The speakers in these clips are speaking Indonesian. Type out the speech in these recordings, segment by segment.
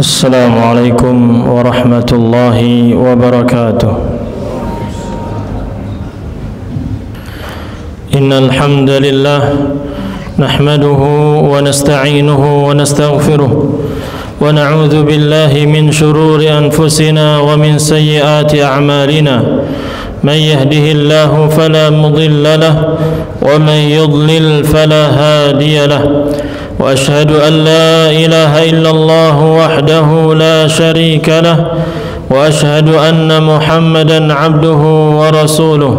السلام عليكم ورحمة الله وبركاته. إن الحمد لله نحمده ونستعينه ونستغفره ونعوذ بالله من شرور أنفسنا ومن سيئات أعمالنا. من يهده الله فلا مضل له ومن يضلل فلا هادي له. وأشهد أن لا إله إلا الله وحده لا شريك له وأشهد أن محمدا عبده ورسوله.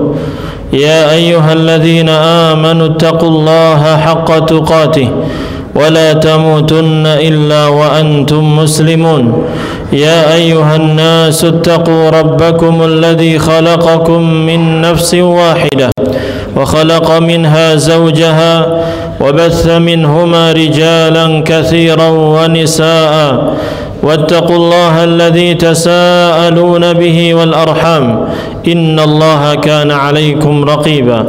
يا أيها الذين آمنوا اتقوا الله حق تقاته ولا تموتن إلا وأنتم مسلمون. يا أيها الناس اتقوا ربكم الذي خلقكم من نفس واحدة وخلق منها زوجها وبث منهما رجالا كثيرا ونساء واتقوا الله الذي تساءلون به والأرحام إن الله كان عليكم رقيبا.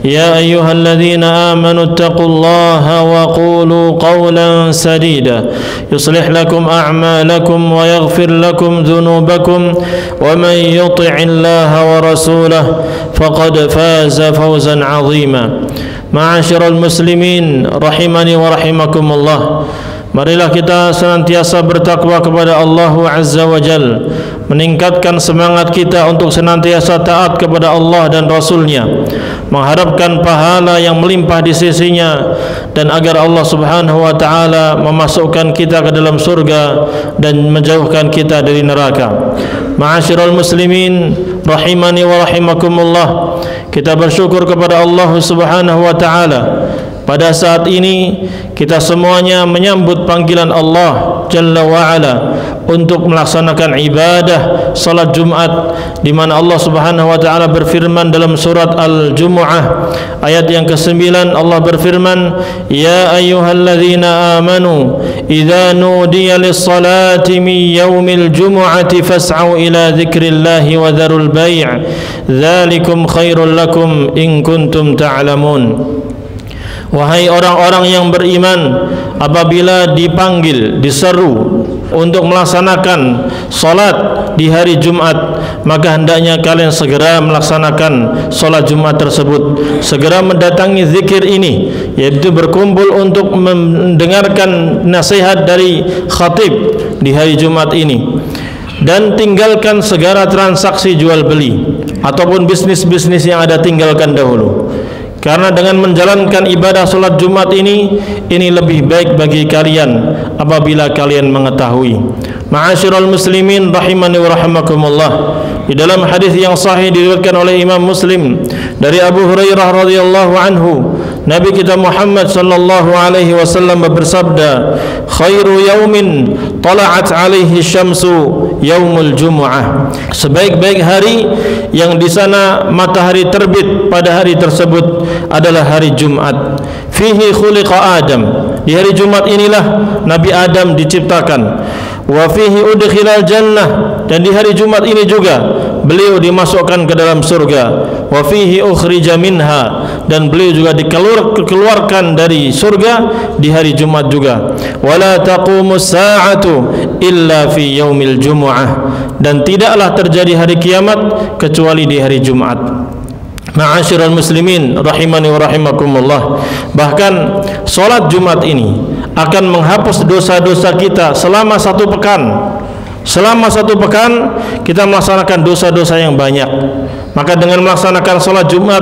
يا أيها الذين آمنوا اتقوا الله وقولوا قولا سديدا يصلح لكم أعمالكم ويغفر لكم ذنوبكم ومن يطع الله ورسوله فقد فاز فوزا عظيما. Ma'asyiral muslimin rahimani wa rahimakumullah. Marilah kita senantiasa bertakwa kepada Allah Azza wa Jal, meningkatkan semangat kita untuk senantiasa taat kepada Allah dan Rasulnya, mengharapkan pahala yang melimpah di sisinya, dan agar Allah Subhanahu wa ta'ala memasukkan kita ke dalam surga dan menjauhkan kita dari neraka. Ma'asyiral muslimin rahimani wa rahimakumullah. Kita bersyukur kepada Allah Subhanahu wa ta'ala. Pada saat ini kita semuanya menyambut panggilan Allah Jalla wa'ala untuk melaksanakan ibadah salat Jumat, di mana Allah Subhanahu wa ta'ala berfirman dalam surat Al-Jumu'ah ayat yang ke-9. Allah berfirman, Ya ayyuhalladzina amanu idza nudiya lis-salati min yaumil jumu'ati fas'au ila dzikrillahi wa dzarul bai' dzalikum khairul lakum in kuntum ta'lamun. Wahai orang-orang yang beriman, apabila dipanggil, diseru untuk melaksanakan salat di hari Jumat, maka hendaknya kalian segera melaksanakan salat Jumat tersebut, segera mendatangi zikir ini, yaitu berkumpul untuk mendengarkan nasihat dari khatib di hari Jumat ini, dan tinggalkan segala transaksi jual beli ataupun bisnis-bisnis yang ada, tinggalkan dahulu. Karena dengan menjalankan ibadah salat Jumat ini lebih baik bagi kalian apabila kalian mengetahui. Ma'asyiral muslimin rahimani wa rahimakumullah. Di dalam hadis yang sahih diriwayatkan oleh Imam Muslim dari Abu Hurairah radhiyallahu anhu, Nabi kita Muhammad sallallahu alaihi wasallam bersabda, khairu yaumin tala'at alaihi syamsu yaumul jumu'ah. Sebaik-baik hari yang di sana matahari terbit pada hari tersebut adalah hari Jumat. Fihi khuliqa Adam. Di hari Jumat inilah Nabi Adam diciptakan. Wa fihi udkhilal jannah. Dan di hari Jumat ini juga beliau dimasukkan ke dalam surga. Wa fihi ukhrija minha. Dan beliau juga dikeluarkan dari surga di hari Jumat juga. Wala taqumus sa'atu illa fi yaumil jumu'ah. Dan tidaklah terjadi hari kiamat kecuali di hari Jumat. Ma'asyiral muslimin rahimani wa rahimakumullah. Bahkan salat Jumat ini akan menghapus dosa-dosa kita selama satu pekan. Selama satu pekan kita melaksanakan dosa-dosa yang banyak. Maka dengan melaksanakan salat Jumat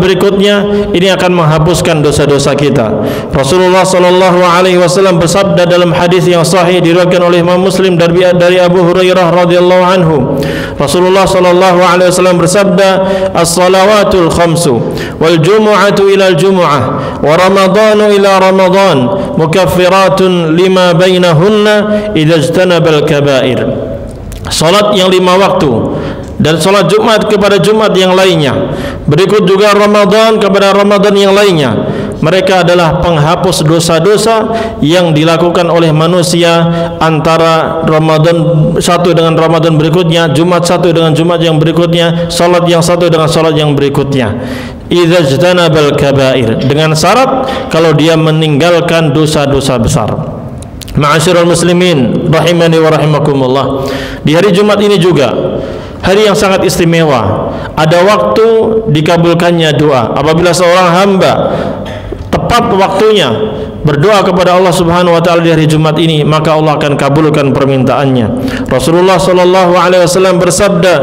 berikutnya ini akan menghapuskan dosa-dosa kita. Rasulullah sallallahu alaihi wasallam bersabda dalam hadis yang sahih diriwayatkan oleh Imam Muslim dari Abu Hurairah radhiyallahu anhu. Rasulullah sallallahu alaihi wasallam bersabda, "As-salawatul khamsu wal jumu'atu ila al-jumu'ah wa ramadhanu ila ramadhan mukaffiratun lima bainahunna idza ijtanabal kaba'ir." Salat yang 5 waktu dan salat Jumat kepada Jumat yang lainnya, berikut juga Ramadan kepada Ramadan yang lainnya, mereka adalah penghapus dosa-dosa yang dilakukan oleh manusia antara Ramadan satu dengan Ramadan berikutnya, Jumat satu dengan Jumat yang berikutnya, salat yang satu dengan salat yang berikutnya. Idza ijtanabal kaba'ir, dengan syarat kalau dia meninggalkan dosa-dosa besar. Ma'asyiral muslimin rahimani wa rahimakumullah. Di hari Jumat ini juga hari yang sangat istimewa. Ada waktu dikabulkannya doa. Apabila seorang hamba tepat waktunya berdoa kepada Allah Subhanahu wa taala di hari Jumat ini, maka Allah akan kabulkan permintaannya. Rasulullah sallallahu alaihi wasallam bersabda,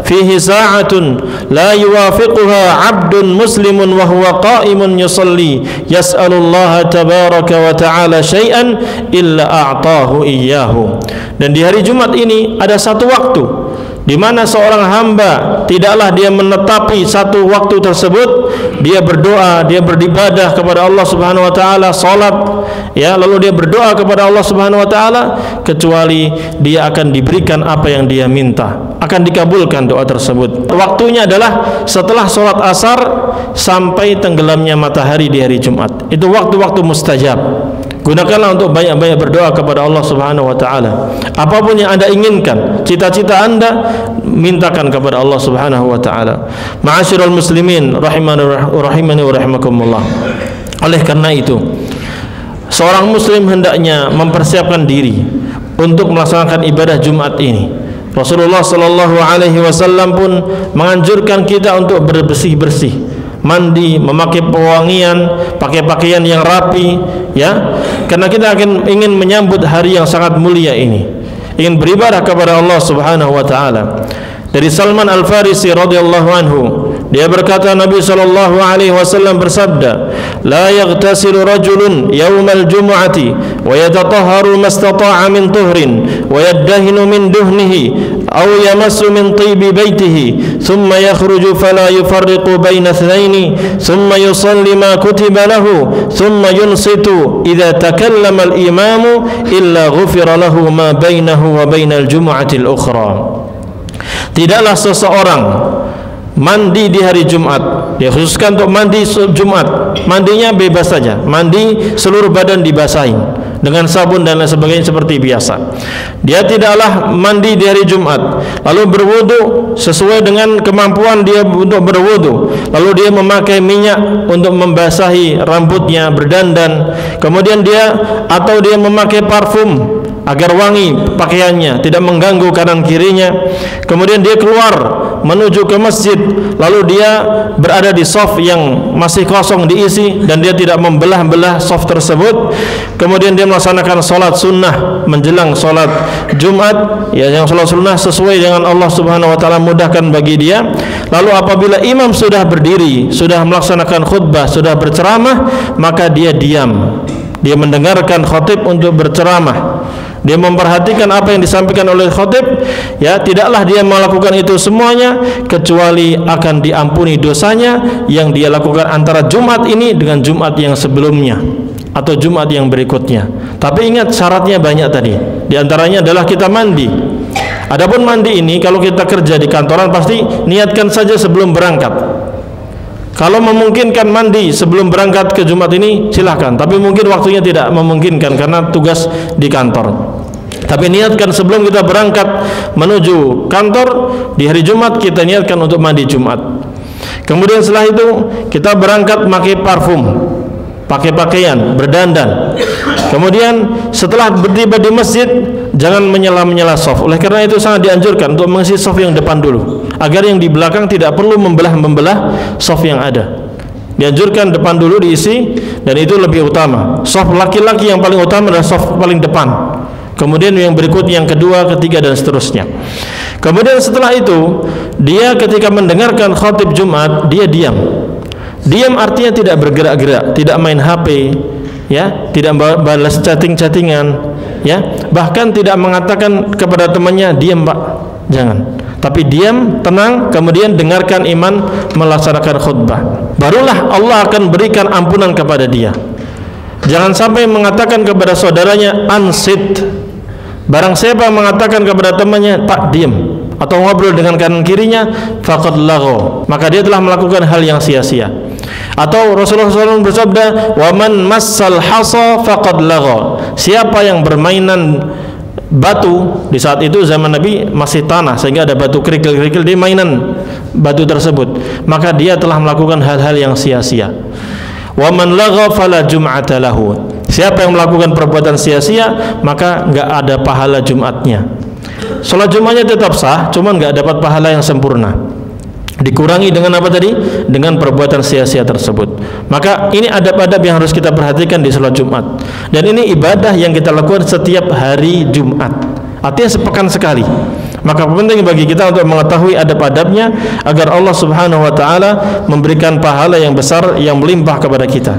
"Fihi sa'atun la yuwafiquha 'abdun muslimun wa huwa qa'imun yusalli, yas'alullaha tabaraka wa ta'ala syai'an illa a'tahu iyyahu." Dan di hari Jumat ini ada satu waktu di mana seorang hamba tidaklah dia menetapi satu waktu tersebut, dia berdoa, dia beribadah kepada Allah Subhanahu wa taala, salat, ya, lalu dia berdoa kepada Allah Subhanahu wa taala, kecuali dia akan diberikan apa yang dia minta, akan dikabulkan doa tersebut. Waktunya adalah setelah salat asar sampai tenggelamnya matahari di hari Jumat. Itu waktu-waktu mustajab. Gunakanlah untuk banyak-banyak berdoa kepada Allah Subhanahu wa taala. Apapun yang Anda inginkan, cita-cita Anda, mintakan kepada Allah Subhanahu wa taala. Ma'asyiral muslimin rahimani wa rahimakumullah. Oleh karena itu, seorang muslim hendaknya mempersiapkan diri untuk melaksanakan ibadah Jumat ini. Rasulullah sallallahu alaihi wasallam pun menganjurkan kita untuk bersih-bersih, mandi, memakai pewangian, pakai pakaian yang rapi, ya, karena kita ingin menyambut hari yang sangat mulia ini, ingin beribadah kepada Allah Subhanahu wa taala. Dari Salman Al-Farisi radhiyallahu anhu, dia berkata, Nabi sallallahu alaihi wasallam bersabda, "La yaghtasilu rajulun yawmal jumu'ati wa yatatahharu mastata'a min tuhrin wa yaddahinu min duhnihi aw yamassu min tibi baitihi thumma yakhruju fala yufarriqu baina ithnaini thumma yusalli ma kutiba lahu thumma yunsitu idza takallama al-imamu illa ghufira lahu ma bainahu wa bainal jumu'ati al-ukhra." Tidaklah seseorang mandi di hari Jumat, dia khususkan untuk mandi Jumat, mandinya bebas saja, mandi seluruh badan dibasahin dengan sabun dan lain sebagainya seperti biasa. Dia tidaklah mandi di hari Jumat lalu berwudu sesuai dengan kemampuan dia untuk berwudu, lalu dia memakai minyak untuk membasahi rambutnya, berdandan, kemudian dia memakai parfum agar wangi pakaiannya, tidak mengganggu kanan kirinya, kemudian dia keluar menuju ke masjid, lalu dia berada di shaf yang masih kosong diisi dan dia tidak membelah-belah shaf tersebut, kemudian dia melaksanakan sholat sunnah menjelang sholat Jumat, ya, yang sholat sunnah sesuai dengan Allah Subhanahu wa taala mudahkan bagi dia. Lalu apabila imam sudah berdiri, sudah melaksanakan khutbah, sudah berceramah, maka dia diam, dia mendengarkan khatib untuk berceramah, dia memperhatikan apa yang disampaikan oleh khatib, ya, tidaklah dia melakukan itu semuanya kecuali akan diampuni dosanya yang dia lakukan antara Jumat ini dengan Jumat yang sebelumnya atau Jumat yang berikutnya. Tapi ingat syaratnya banyak tadi. Di antaranya adalah kita mandi. Adapun mandi ini kalau kita kerja di kantoran pasti niatkan saja sebelum berangkat. Kalau memungkinkan mandi sebelum berangkat ke Jumat ini silahkan, tapi mungkin waktunya tidak memungkinkan karena tugas di kantor. Tapi niatkan sebelum kita berangkat menuju kantor di hari Jumat, kita niatkan untuk mandi Jumat. Kemudian setelah itu kita berangkat pakai parfum, pakai pakaian, berdandan. Kemudian setelah bertiba di masjid jangan menyela-menyela shaf. Oleh karena itu sangat dianjurkan untuk mengisi shaf yang depan dulu, agar yang di belakang tidak perlu membelah shaf yang ada. Dianjurkan depan dulu diisi, dan itu lebih utama. Shaf laki-laki yang paling utama adalah shaf paling depan. Kemudian yang berikutnya yang kedua, ketiga, dan seterusnya. Kemudian setelah itu dia ketika mendengarkan khatib Jumat dia diam. Diam artinya tidak bergerak-gerak, tidak main HP, ya, tidak balas chatting-chattingan, ya, bahkan tidak mengatakan kepada temannya diam Pak, jangan. Tapi diam, tenang, kemudian dengarkan imam melaksanakan khutbah. Barulah Allah akan berikan ampunan kepada dia. Jangan sampai mengatakan kepada saudaranya ansit. Barang siapa mengatakan kepada temannya Pak diam, atau ngobrol dengan kanan kirinya, faqad laghaw, maka dia telah melakukan hal yang sia-sia. Atau Rasulullah SAW bersabda, wa man massal hasa faqad laghaw, siapa yang bermainan batu, di saat itu zaman Nabi masih tanah sehingga ada batu kerikil-kerikil, dia mainan batu tersebut, maka dia telah melakukan hal-hal yang sia-sia. Wa man lagha fala jum'ata lahu, Siapa yang melakukan perbuatan sia-sia, maka nggak ada pahala Jumatnya. Sholat Jumatnya tetap sah, cuman nggak dapat pahala yang sempurna. Dikurangi dengan apa tadi? Dengan perbuatan sia-sia tersebut. Maka ini adab-adab yang harus kita perhatikan di sholat Jumat. Dan ini ibadah yang kita lakukan setiap hari Jumat. Artinya sepekan sekali. Maka penting bagi kita untuk mengetahui adab-adabnya agar Allah Subhanahu wa taala memberikan pahala yang besar yang melimpah kepada kita.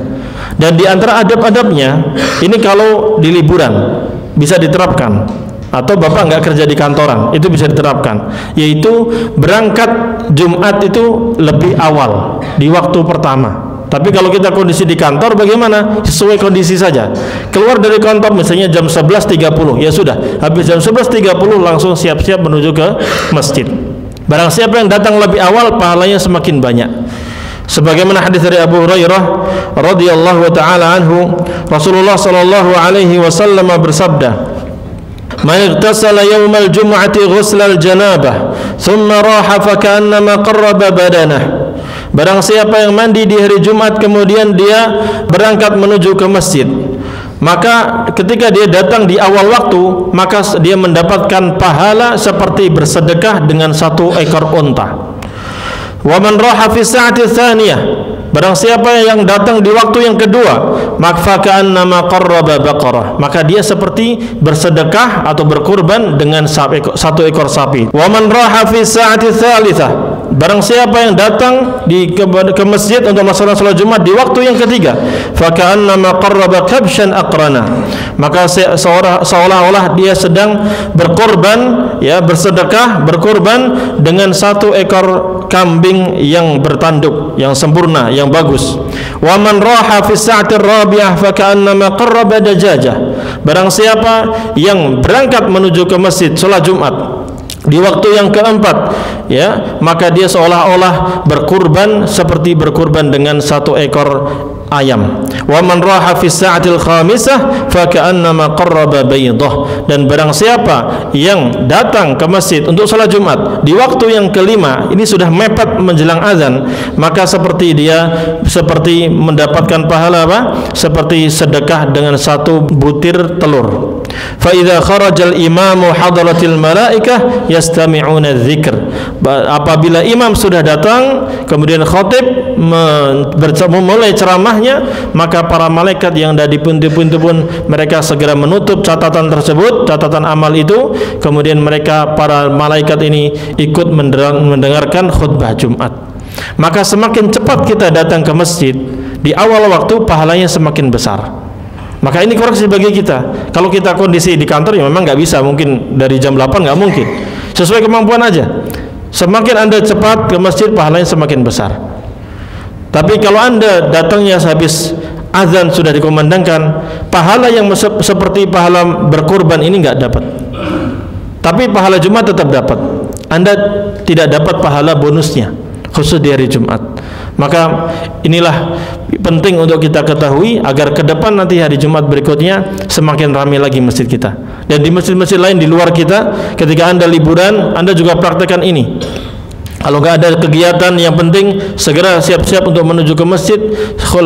Dan di antara adab-adabnya, ini kalau di liburan bisa diterapkan. Atau bapak nggak kerja di kantoran, itu bisa diterapkan, yaitu berangkat Jumat itu lebih awal di waktu pertama. Tapi kalau kita kondisi di kantor bagaimana? Sesuai kondisi saja. Keluar dari kantor misalnya jam 11.30, ya sudah, habis jam 11.30 langsung siap-siap menuju ke masjid. Barang siapa yang datang lebih awal, pahalanya semakin banyak. Sebagaimana hadis dari Abu Hurairah radhiyallahu taala anhu, Rasulullah sallallahu alaihi wasallam bersabda, "Man igtasala yawmal jum'ati ghuslal janabah, thumma raha fakannama qarraba badanah." Barang siapa yang mandi di hari Jumat kemudian dia berangkat menuju ke masjid, maka ketika dia datang di awal waktu, maka dia mendapatkan pahala seperti bersedekah dengan 1 ekor unta. Wa man raha fi sa'ati tsaniyah, barang siapa yang datang di waktu yang kedua, maka ka'annama qarraba baqarah, maka dia seperti bersedekah atau berkurban dengan 1 ekor sapi. Wa man raha fi sa'ati tsalitsah, barang siapa yang datang ke masjid untuk melaksanakan salat Jumat di waktu yang ketiga, fa ka'annama qarraba kabshan aqrana, maka seolah-olah dia sedang berkorban, ya, bersedekah, berkorban dengan 1 ekor kambing yang bertanduk, yang sempurna, yang bagus. Wa man raha fi sa'atir rabi'ah fa ka'annama qarraba dajajah, barang siapa yang berangkat menuju ke masjid salat Jumat di waktu yang keempat, ya, maka dia seolah-olah berkurban seperti berkurban dengan 1 ekor ayam. Wa man raha fi sa'atil khamisah fa ka'annama qarraba baydah, dan barang siapa yang datang ke masjid untuk salat Jumat di waktu yang kelima, ini sudah mepet menjelang azan, maka seperti seperti mendapatkan pahala apa? Seperti sedekah dengan 1 butir telur. Fa idza kharajal imamu hadaratil malaikah yastami'una dzikr, apabila imam sudah datang kemudian khatib memulai ceramahnya, maka para malaikat yang ada di pintu-pintu pun mereka segera menutup catatan tersebut, catatan amal itu, kemudian mereka para malaikat ini ikut mendengarkan khutbah Jumat. Maka semakin cepat kita datang ke masjid di awal waktu, pahalanya semakin besar. Maka ini koreksi bagi kita. Kalau kita kondisi di kantor, ya memang nggak bisa, mungkin dari jam 8 nggak mungkin. Sesuai kemampuan aja. Semakin Anda cepat ke masjid, pahalanya semakin besar. Tapi kalau Anda datangnya habis azan sudah dikumandangkan, pahala yang seperti pahala berkurban ini nggak dapat. Tapi pahala Jumat tetap dapat. Anda tidak dapat pahala bonusnya, khusus di hari Jumat. Maka inilah penting untuk kita ketahui agar ke depan nanti hari Jumat berikutnya semakin ramai lagi masjid kita. Dan di masjid-masjid lain di luar kita, ketika Anda liburan, Anda juga praktekkan ini. Kalau nggak ada kegiatan yang penting, segera siap-siap untuk menuju ke masjid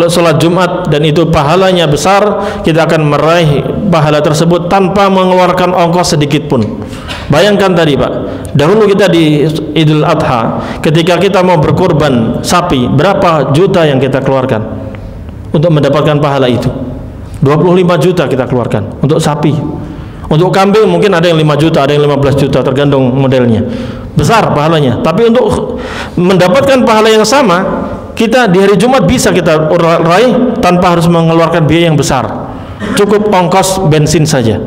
sholat Jumat, dan itu pahalanya besar. Kita akan meraih pahala tersebut tanpa mengeluarkan ongkos sedikit pun. Bayangkan tadi Pak, dahulu kita di Idul Adha, ketika kita mau berkorban sapi, berapa juta yang kita keluarkan untuk mendapatkan pahala itu? 25 juta kita keluarkan untuk sapi. Untuk kambing mungkin ada yang 5 juta, ada yang 15 juta, tergantung modelnya. Besar pahalanya. Tapi untuk mendapatkan pahala yang sama, kita di hari Jumat bisa kita raih tanpa harus mengeluarkan biaya yang besar. Cukup ongkos bensin saja.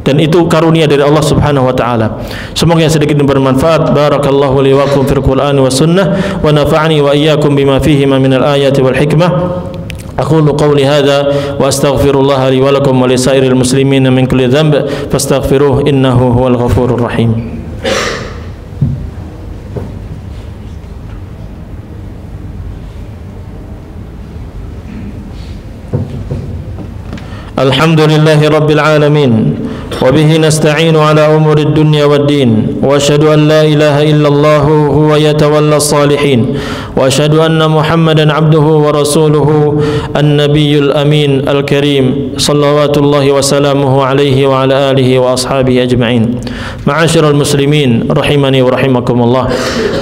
Dan itu karunia dari Allah Subhanahu wa taala. Semoga yang sedikit bermanfaat. Barakallahu li wa lakum fil Qur'an was sunnah wa nafa'ani wa iyyakum bima fihi min al-ayati wal hikmah. أقول قولي هذا وأستغفر الله لي ولكم ولسائر المسلمين من كل ذنب فاستغفروه إنه هو الغفور الرحيم. الحمد لله رب العالمين وبه نستعين على أمور الدنيا والدين وأشهد أن لا إله إلا الله هو يتولى الصالحين وأشهد أن محمدا عبده ورسوله النبي الأمين الكريم صلوات الله وسلامه عليه وعلى آله وأصحابه أجمعين. معاشر المسlimin rahimani wa rahimakumullah.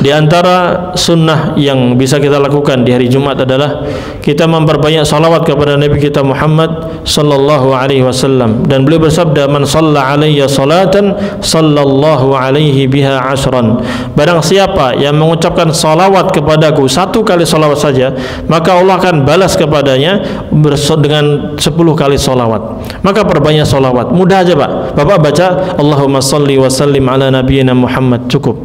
Di antara sunnah yang bisa kita lakukan di hari Jumat adalah kita memperbanyak salawat kepada Nabi kita Muhammad sallallahu alaihi wasallam, dan beliau bersabda, man shalla alayya salatan sallallahu alaihi biha ashran. Barang siapa yang mengucapkan salawat kepadaku satu kali salawat saja, maka Allah akan balas kepadanya dengan 10 kali salawat. Maka perbanyak salawat. Mudah aja Pak. Bapak baca Allahumma salli wa sallim ala nabiyyina Muhammad, cukup.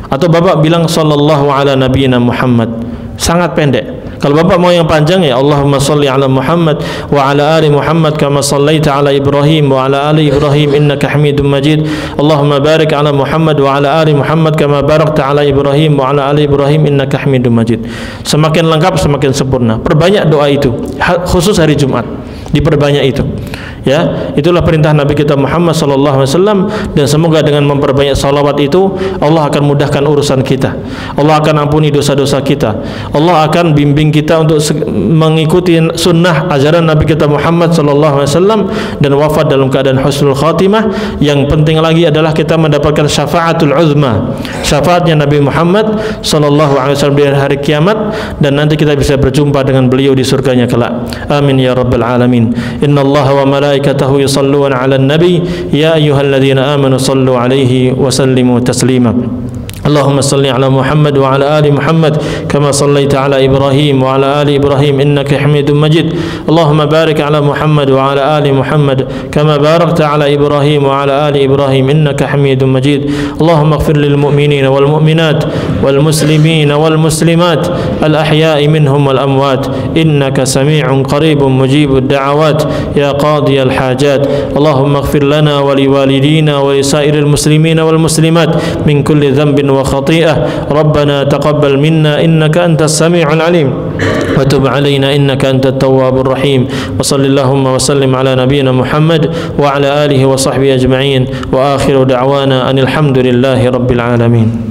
Atau Bapak bilang sallallahu ala nabiyyina Muhammad, sangat pendek. Kalau Bapak mau yang panjang, ya Allahumma salli ala Muhammad wa ala ali Muhammad kama sallaita ala Ibrahim wa ala ali Ibrahim innaka Hamidum Majid. Allahumma barik ala Muhammad wa ala ali Muhammad kama barakta ala Ibrahim wa ala ali Ibrahim innaka Hamidum Majid. Semakin lengkap semakin sempurna. Perbanyak doa itu, khusus hari Jumat. Diperbanyak itu. Ya, itulah perintah Nabi kita Muhammad sallallahu alaihi wasallam, dan semoga dengan memperbanyak salawat itu Allah akan mudahkan urusan kita. Allah akan ampuni dosa-dosa kita. Allah akan bimbing kita untuk mengikuti sunnah ajaran Nabi kita Muhammad sallallahu alaihi wasallam dan wafat dalam keadaan husnul khatimah. Yang penting lagi adalah kita mendapatkan syafaatul uzma, syafaatnya Nabi Muhammad sallallahu alaihi wasallam di hari kiamat, dan nanti kita bisa berjumpa dengan beliau di surganya kelak. Amin ya rabbal alamin. Innallaha wa malaikatahu yusalluna 'alan nabi ya ayyuhalladzina amanu sallu 'alaihi wa sallimu taslima. اللهم صل على محمد وعلى آل محمد كما صليت على إبراهيم وعلى آل إبراهيم إنك حميد مجيد. اللهم بارك على محمد وعلى آل محمد كما باركت على إبراهيم وعلى آل إبراهيم إنك حميد مجيد. اللهم اغفر للمؤمنين والمؤمنات والمسلمين والمسلمات الأحياء منهم والأموات إنك سميع قريب مجيب الدعوات يا قاضي الحاجات. اللهم اغفر لنا ولوالدينا ولسائر المسلمين والمسلمات من كل ذنب وخطيئة. ربنا تقبل منا إنك أنت السميع العليم وتب علينا إنك أنت التواب الرحيم. وصل اللهم وسلم على نبينا محمد وعلى آله وصحبه أجمعين، وآخر دعوانا أن الحمد لله رب العالمين.